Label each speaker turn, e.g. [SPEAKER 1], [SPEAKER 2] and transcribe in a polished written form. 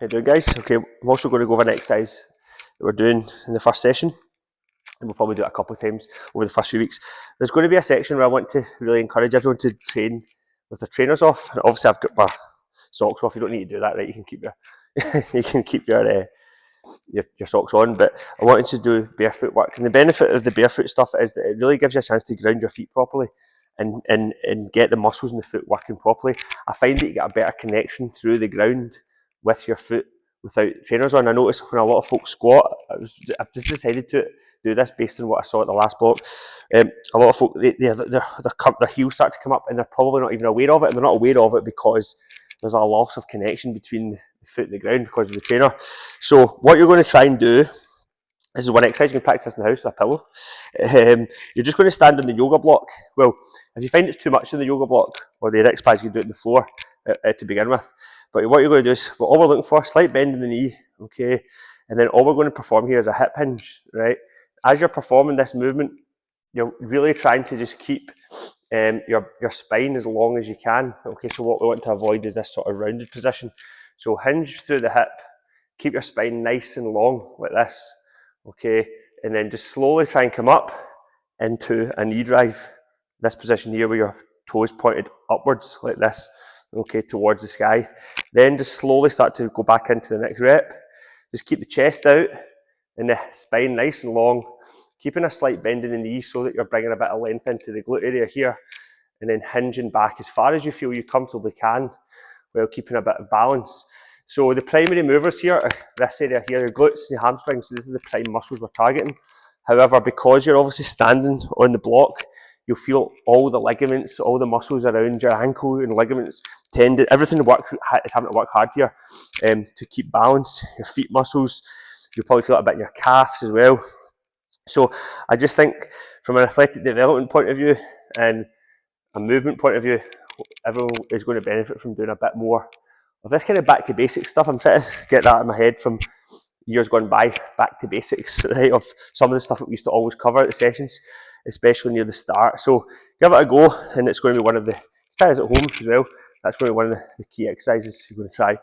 [SPEAKER 1] How you doing, guys? Okay, I'm also going to go over an exercise that we're doing in the first session, and we'll probably do it a couple of times over the first few weeks. There's going to be a section where I want to really encourage everyone to train with their trainers off. And obviously, I've got my socks off. You don't need to do that, right? You can keep your you can keep your socks on. But I wanted to do barefoot work, and the benefit of the barefoot stuff is that it really gives you a chance to ground your feet properly and get the muscles in the foot working properly. I find that you get a better connection through the ground with your foot without trainers on. I notice when a lot of folks squat, I've just decided to do this based on what I saw at the last block. A lot of folk, their heels start to come up and they're probably not even aware of it, and they're not aware of it because there's a loss of connection between the foot and the ground because of the trainer. So what you're going to try and do, this is one exercise, you can practice this in the house with a pillow. You're just going to stand on the yoga block. Well, if you find it's too much in the yoga block or the index pads, you can do it on the floor to begin with. But what you're going to do is, all we're looking for, slight bend in the knee, okay? And then all we're going to perform here is a hip hinge, right? As you're performing this movement, you're really trying to just keep your spine as long as you can, okay? So what we want to avoid is this sort of rounded position. So hinge through the hip, keep your spine nice and long like this, okay? And then just slowly try and come up into a knee drive, this position here where your toes pointed upwards like this, okay, towards the sky. Then just slowly start to go back into the next rep. Just keep the chest out and the spine nice and long, keeping a slight bend in the knee so that you're bringing a bit of length into the glute area here, and then hinging back as far as you feel you comfortably can while keeping a bit of balance. So the primary movers here are this area here, your glutes and your hamstrings. So these are the prime muscles we're targeting. However, because you're obviously standing on the block, you'll feel all the ligaments, all the muscles around your ankle and ligaments, tendon, everything is having to work hard here to keep balance. Your feet muscles, you'll probably feel it a bit in your calves as well. So I just think from an athletic development point of view and a movement point of view, everyone is going to benefit from doing a bit more of this kind of back to basics stuff. I'm trying to get that in my head from years gone by, back to basics, right, of some of the stuff that we used to always cover at the sessions, especially near the start. So give it a go, and it's going to be one of the, try this at home as well, that's going to be one of the key exercises you're going to try.